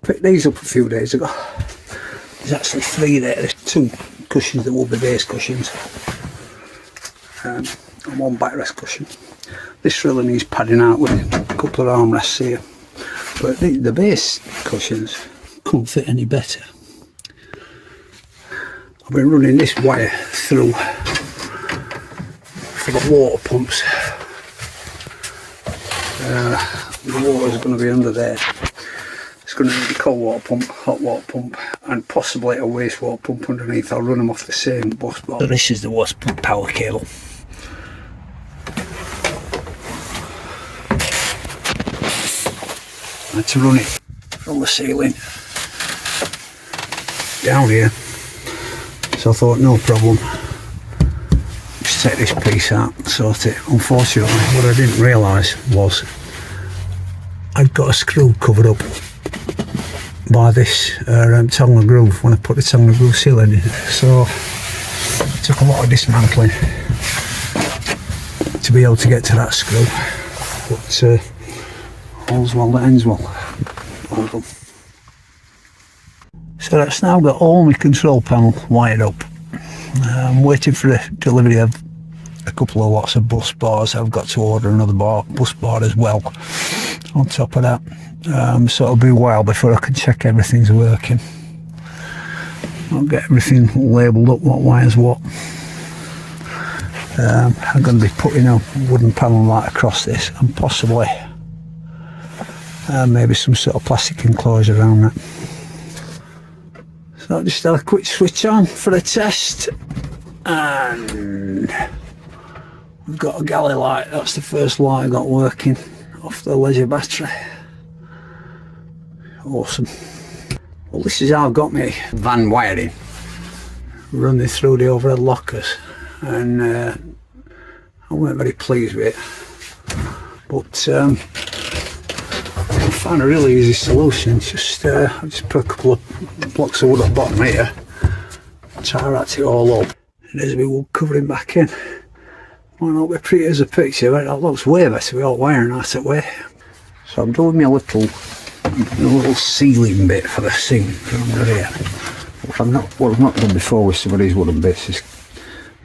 picked these up a few days ago. There's actually 3 there. There's 2 cushions that will be base cushions, and 1 backrest cushion. This really needs padding out with a couple of armrests here, but the base cushions couldn't fit any better. I've been running this wire through for the water pumps. The water is going to be under there. It's going to need a cold water pump, hot water pump, and possibly a wastewater pump underneath. I'll run them off the same bus bar. So this is the water pump power cable. I had to run it from the ceiling down here. So I thought, no problem, just take this piece out and sort it. Unfortunately, what I didn't realise was I'd got a screw covered up by this tongue and groove when I put the tongue and groove ceiling in. So it took a lot of dismantling to be able to get to that screw. But all's well that ends well. All done. So that's now got all my control panel wired up. I'm waiting for the delivery of a couple of lots of bus bars. I've got to order another bus bar as well on top of that. So it'll be a while before I can check everything's working. I'll get everything labelled up, what wires what. I'm going to be putting a wooden panel light across this, and possibly maybe some sort of plastic enclosure around that. So I'll just have a quick switch on for a test, and we've got a galley light. That's the first light I got working off the leisure battery. Awesome. Well, this is how I've got my van wiring, running through the overhead lockers, and I weren't very pleased with it, but I found a really easy solution. I just put a couple of blocks of wood at the bottom here, tie-wrapped it all up, and there's a bit wood covering back in. Might not be pretty as a picture, but that looks way better with all wiring out that way. So I'm doing me a little sealing bit for the sink under here. What I've not done before with some of these wooden bits is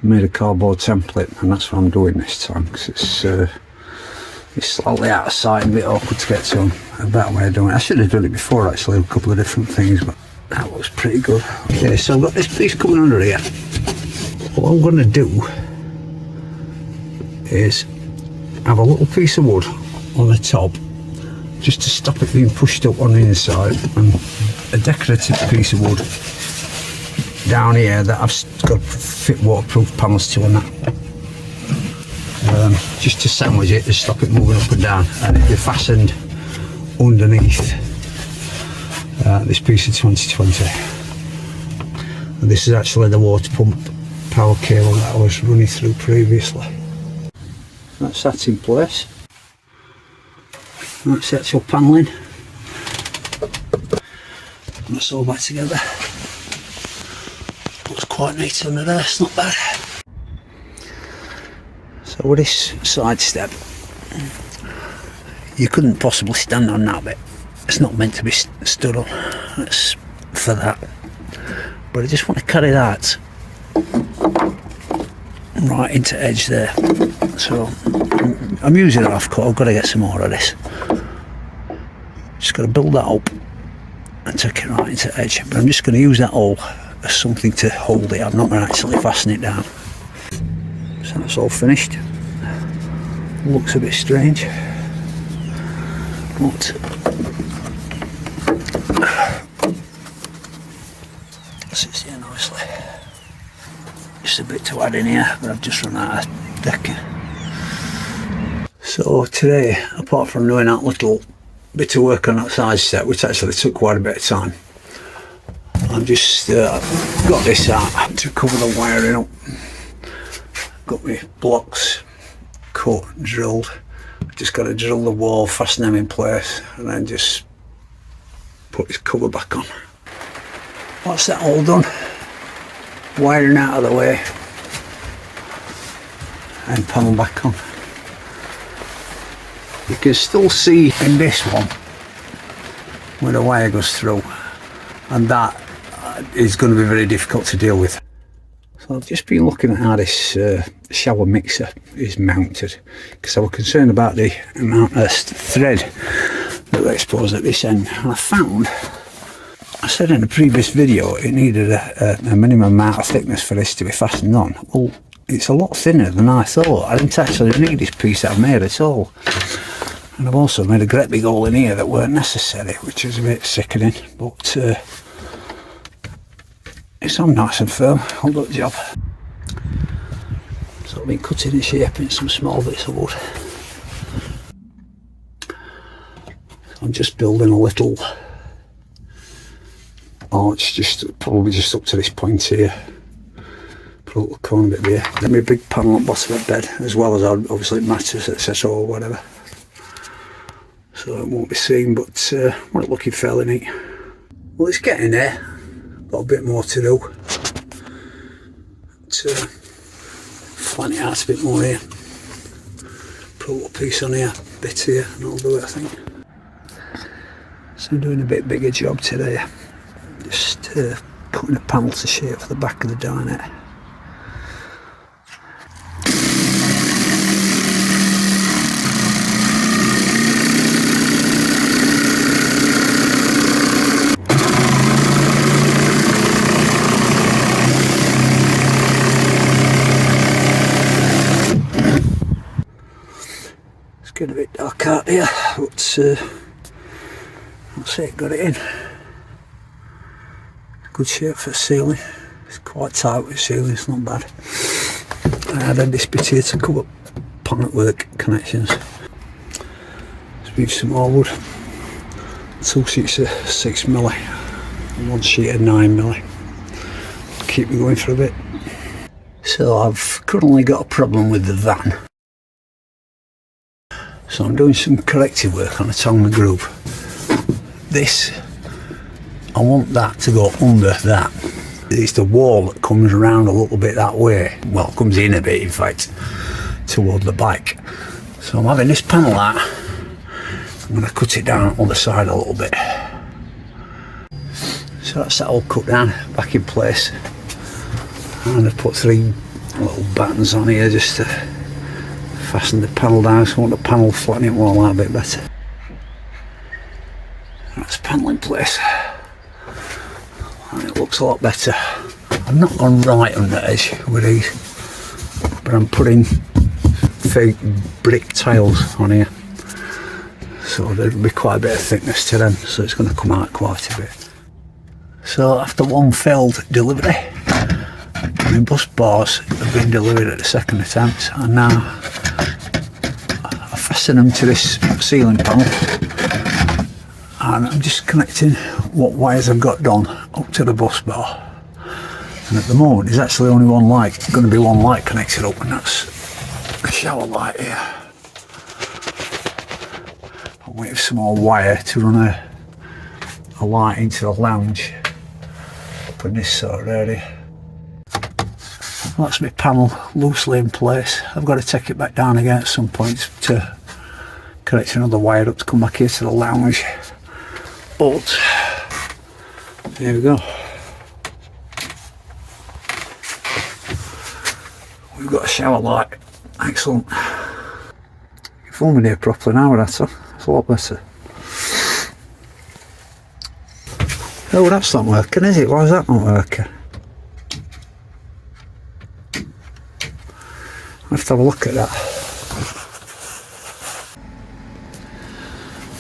made a cardboard template, and that's what I'm doing this time, because it's slightly out of sight and a bit awkward to get to. A better way of doing it. I should have done it before actually, a couple of different things, but that looks pretty good. Okay, so I've got this piece coming under here. What I'm going to do is have a little piece of wood on the top, just to stop it being pushed up on the inside, and a decorative piece of wood down here that I've got to fit waterproof panels to, and that. Just to sandwich it to stop it moving up and down, and it'll be fastened underneath this piece of 2020. And this is actually the water pump power cable that I was running through previously. That's that in place. That's the actual panelling. That's all back together. Looks quite neat under there, it's not bad. So with this side step, you couldn't possibly stand on that bit. It's not meant to be stood on. That's for that. But I just want to carry that right into edge there. So I'm using it half cut. I've got to get some more of this. Just got to build that up and take it right into edge. But I'm just going to use that hole as something to hold it. I'm not going to actually fasten it down. So that's all finished. Looks a bit strange, but sits here nicely. Just a bit to add in here, but I've just run out of decking. So today, apart from doing that little bit of work on that side step, which actually took quite a bit of time, I've just got this out to cover the wiring up. Got my blocks cut, drilled. Just got to drill the wall, fasten them in place, and then just put this cover back on. Once that all done, wiring out of the way, and panel back on. You can still see in this one where the wire goes through, and that is going to be very difficult to deal with. So I've just been looking at how this shower mixer is mounted, because I was concerned about the amount of thread that we exposed at this end, and I found, I said in a previous video, it needed a minimum amount of thickness for this to be fastened on. Well, it's a lot thinner than I thought. I didn't actually need this piece that I've made at all. And I've also made a great big hole in here that weren't necessary, which is a bit sickening, but it's on nice and firm. I'll do the job. So I've been cutting and shaping some small bits of wood. So I'm just building a little arch, probably just up to this point here. Put a little corner bit there. Then a big panel on the bottom of the bed, as well as obviously mattress, etc. or whatever. So it won't be seen, but it's looking fairly neat. Well, it's getting there. Got a bit more to do. To flatten it out a bit more here. Put a little piece on here, bit here, and I'll do it, I think. So I'm doing a bit bigger job today. Just putting a panel to shape for the back of the dinette. It's getting a bit dark out here, but I'll say it got it in. Good shape for ceiling. It's quite tight with ceiling, it's not bad. I added this bit here to cover pipework connections. Let's move some more wood. 2 sheets of 6mm and 1 sheet of 9mm. Keep me going for a bit. So I've currently got a problem with the van. So I'm doing some corrective work on the tongue and groove. This, I want that to go under that. It's the wall that comes around a little bit that way. Well, comes in a bit, in fact, toward the bike. So I'm having this panel out. I'm going to cut it down on the side a little bit. So that's that all cut down, back in place. And I've put 3 little buttons on here just to fasten the panel down, so I want the panel flattening it all out a bit better. That's panel in place. And it looks a lot better. I've not gone right on the edge with these, but I'm putting fake brick tiles on here. So there'll be quite a bit of thickness to them, so it's going to come out quite a bit. So after one failed delivery, my bus bars have been delivered at the second attempt, and now I fasten them to this ceiling panel, and I'm just connecting what wires I've got done up to the bus bar. And at the moment there's actually only one light, going to be one light connected up, and that's a shower light here. I'm waiting for some more wire to run a light into the lounge up in this sort of area. That's my panel loosely in place. I've got to take it back down again at some point to connect another wire up to come back here to the lounge. But there we go. We've got a shower light. Excellent. You're filming here properly now, that's a lot better. Oh, that's not working, is it? Why is that not working? I have to have a look at that.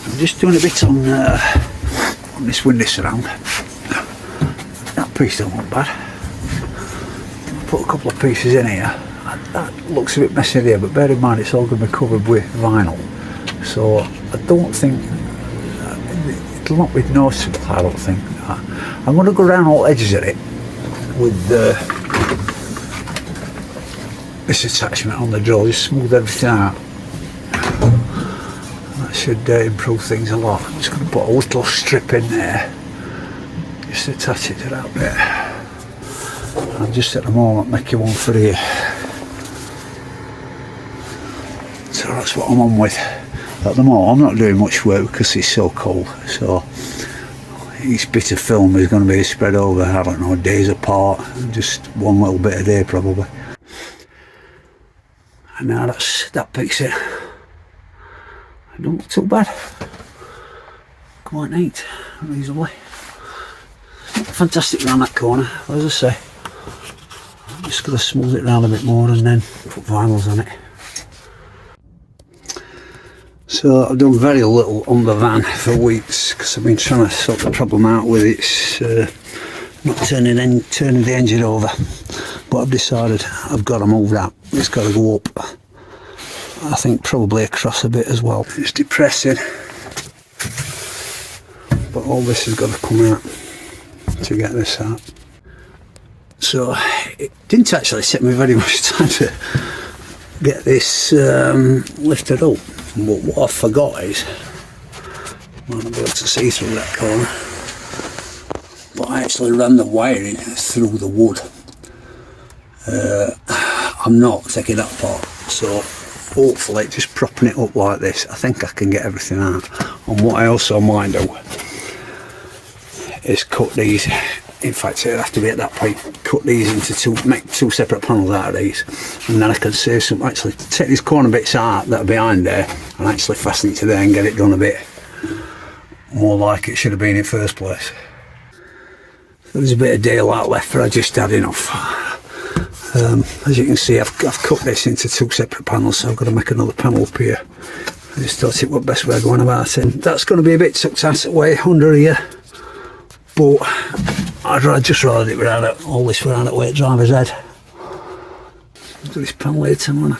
I'm just doing a bit on this window surround. That piece don't look bad. I put a couple of pieces in here. That looks a bit messy there, but bear in mind it's all going to be covered with vinyl. So I don't think, it'll not be noticeable, I don't think. I'm going to go around all edges of it with this attachment on the drill, just smooth everything out. That should improve things a lot. I'm just going to put a little strip in there, just attach it to that bit. I'm just at the moment making one for here. So that's what I'm on with. At the moment I'm not doing much work because it's so cold, so each bit of film is going to be spread over, I don't know, days apart, just one little bit a day probably. And now that picks it. It don't look too bad. Quite neat, reasonably. Fantastic around that corner, as I say. I'm just going to smooth it around a bit more and then put vinyls on it. So I've done very little on the van for weeks because I've been trying to sort the problem out with its not turning the engine over. But I've decided I've got to move that. It's got to go up. I think probably across a bit as well. It's depressing, but all this has got to come out to get this out. So it didn't actually take me very much time to get this lifted up. But what I forgot is, I might not be able to see through that corner, but I actually ran the wiring through the wood. I'm not taking that apart, so hopefully just propping it up like this, I think I can get everything out. And what I also might do is cut these, in fact it'd have to be at that point, cut these into make two separate panels out of these, and then I can save some, actually take these corner bits out that are behind there and actually fasten it to there and get it done a bit more like it should have been in the first place. So there's a bit of daylight left, but I just had enough. As you can see, I've cut this into two separate panels, so I've got to make another panel up here. I just thought it was the best way of going about it. That's going to be a bit tucked out away under here, but I'd just rather it without all this without a weight driver's head. I'll do this panel later, man.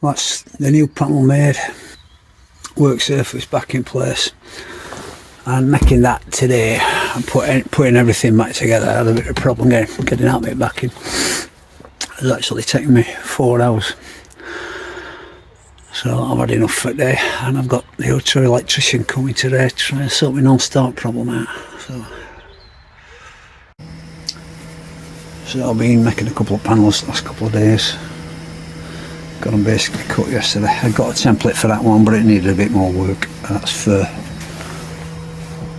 That's the new panel made. Work surface back in place. And making that today and putting everything back together, I had a bit of a problem getting that bit back in. It's actually taken me 4 hours. So I've had enough for today, and I've got the auto electrician coming today to try and sort my non-start problem out. So I've been making a couple of panels the last couple of days. Got them basically cut yesterday. I got a template for that one, but it needed a bit more work. That's for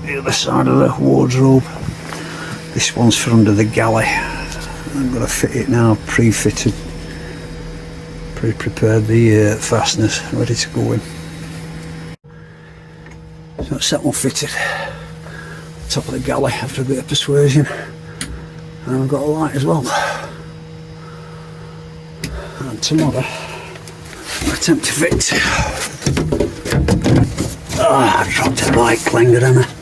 the other side of the wardrobe. This one's for under the galley. I'm going to fit it now, pre-fitted, pre-prepared the fasteners, ready to go in. So that's that one fitted. Top of the galley after a bit of persuasion. And I've got a light as well. And tomorrow I attempt to fit. I dropped a light clanger, didn't I?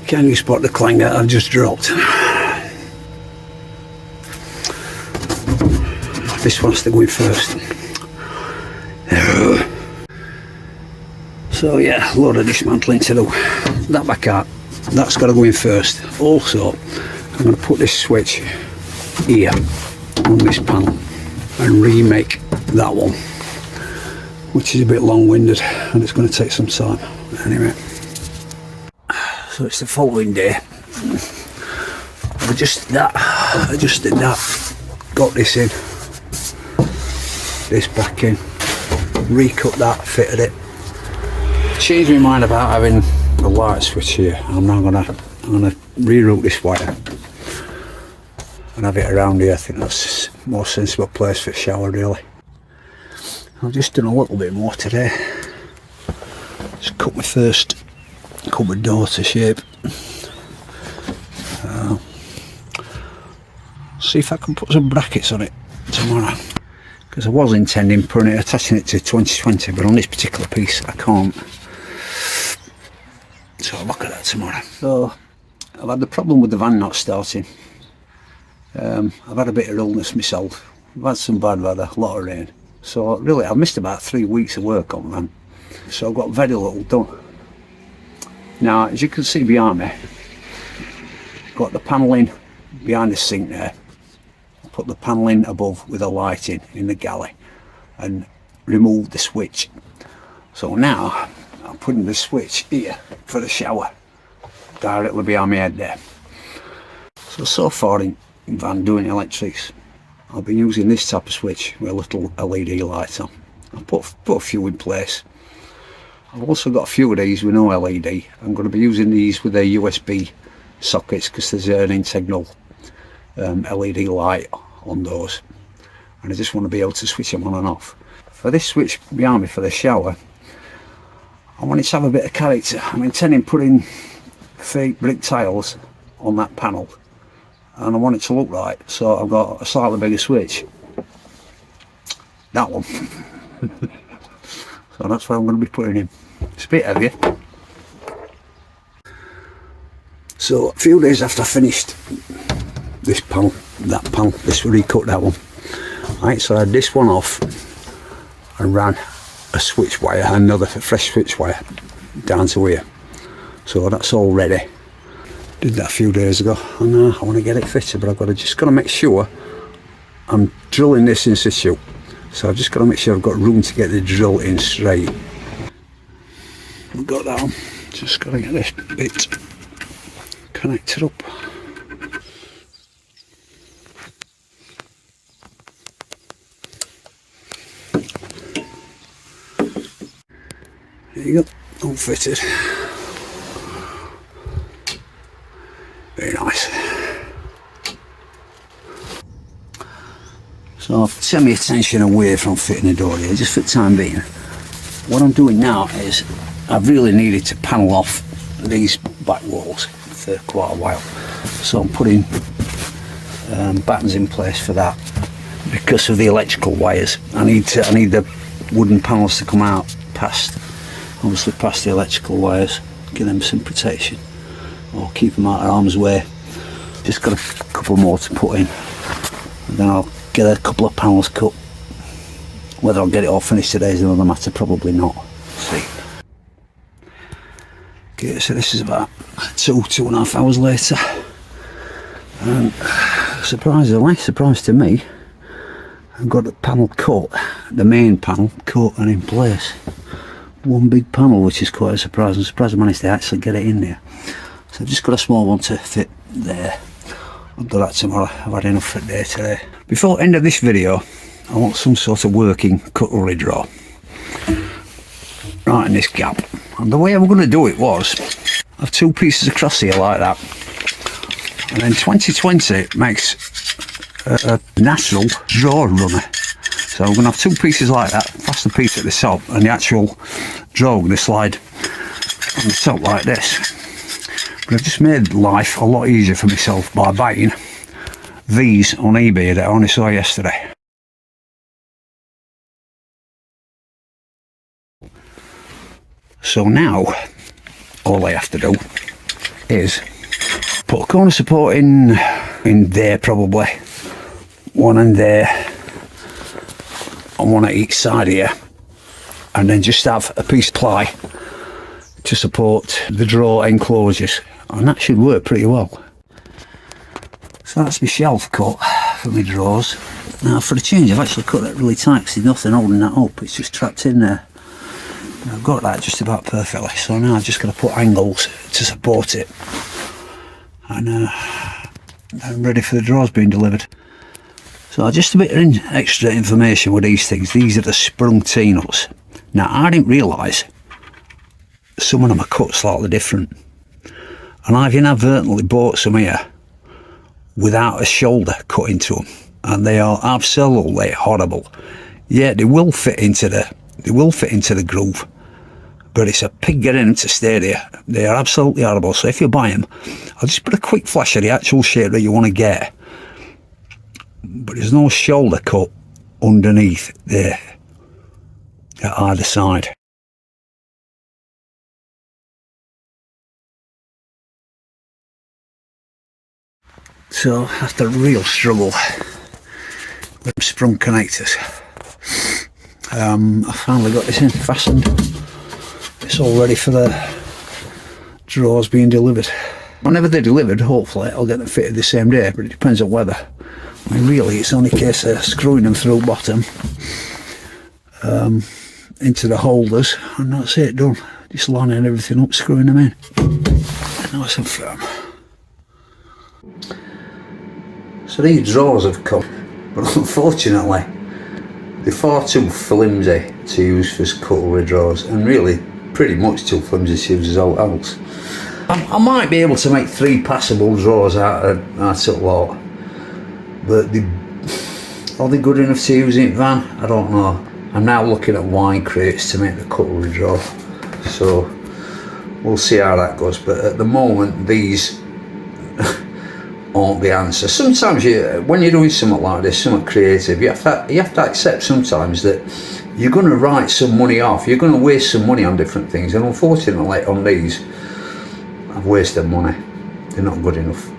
Can you spot the clanger I've just dropped? This one's to go in first. So yeah, a load of dismantling to do. That back out, that's got to go in first. Also, I'm going to put this switch here on this panel and remake that one, which is a bit long-winded and it's going to take some time. Anyway, so it's the following day. I've adjusted that, got this in, this back in, recut that, fitted it. Changed my mind about having the light switch here. I'm gonna reroute this wire and have it around here. I think that's a more sensible place for a shower, really. I've just done a little bit more today. Just cut my first cupboard door to shape. See if I can put some brackets on it tomorrow, because I was intending attaching it to 2020, but on this particular piece I can't. So I'll look at that tomorrow. So I've had the problem with the van not starting. I've had a bit of illness myself. I've had some bad weather, a lot of rain. So really I've missed about 3 weeks of work on the van. So I've got very little done. Now, as you can see behind me, I've got the panelling behind the sink there. I put the panelling above with a light in the galley and removed the switch. So now I'm putting the switch here for the shower, directly behind my head there. So far in van doing electrics, I've been using this type of switch with a little LED light on. I put a few in place, I've also got a few of these with no LED. I'm going to be using these with their USB sockets because there's an integral LED light on those, and I just want to be able to switch them on and off. For this switch behind me for the shower, I want it to have a bit of character. I'm intending putting fake brick tiles on that panel, and I want it to look right, so I've got a slightly bigger switch. That one. So that's what I'm going to be putting in. It's a bit heavier. So a few days after I finished this panel, this recut that one. Right, so I had this one off and ran a switch wire, another fresh switch wire down to here. So that's all ready. Did that a few days ago, and I want to get it fitted, but I've got to just got to make sure I'm drilling this in situ. So I've just got to make sure I've got room to get the drill in straight. We've got that on. Just got to get this bit connected up. There you go, all fitted. Very nice. So I've turned my attention away from fitting the door here, just for the time being. What I'm doing now is I've really needed to panel off these back walls for quite a while. So I'm putting battens in place for that because of the electrical wires. I need the wooden panels to come out obviously past the electrical wires, give them some protection or keep them out of harm's way. Just got a couple more to put in, and then I'll get a couple of panels cut. Whether I'll get it all finished today is another matter, probably not. See. Okay, so this is about 2.5 hours later, and surprise to me, I've got the panel cut, the main panel cut and in place. One big panel, which is quite a surprise. I'm surprised I managed to actually get it in there. So I've just got a small one to fit there. I'll do that tomorrow. I've had enough for the day today. Before the end of this video, I want some sort of working cutlery drawer right in this gap. And the way I'm going to do it was, I have two pieces across here like that. And then 2020 makes a natural drawer runner. So I'm going to have two pieces like that, fasten piece at the top, and the actual drawer going to slide on the top like this. But I've just made life a lot easier for myself by buying these on eBay that I only saw yesterday. So now all I have to do is put a corner support in there, probably one in there and one at each side here, and then just have a piece of ply to support the drawer enclosures, and that should work pretty well. So that's my shelf cut for my drawers. Now for a change I've actually cut that really tight because there's nothing holding that up, it's just trapped in there. And I've got that just about perfectly, so now I've just got to put angles to support it, and I'm ready for the drawers being delivered. So just a bit of extra information with these things. These are the sprung T-nuts. Now I didn't realise some of them are cut slightly different, and I've inadvertently bought some here without a shoulder cut into them, and they are absolutely horrible. Yeah, they will fit into the groove, but it's a pig getting them to stay there. They are absolutely horrible. So if you buy them, I'll just put a quick flash of the actual shape that you want to get, but there's no shoulder cut underneath there at either side. So after a real struggle with sprung connectors, I finally got this in fastened. It's all ready for the drawers being delivered. Whenever they're delivered, hopefully I'll get them fitted the same day, but it depends on weather. I mean, really it's only a case of screwing them through bottom into the holders, and that's it, done. Just lining everything up, screwing them in. Nice and firm. So these drawers have come, but unfortunately they're far too flimsy to use for cutlery drawers, and really pretty much too flimsy to use as all else. I might be able to make 3 passable drawers out of that lot, but are they good enough to use in van? I don't know. I'm now looking at wine crates to make the cutlery drawer, so we'll see how that goes. But at the moment, these aren't the answer. Sometimes when you're doing something like this, something creative, you have to accept sometimes that you're going to write some money off. You're going to waste some money on different things, and unfortunately on these, I've wasted money. They're not good enough.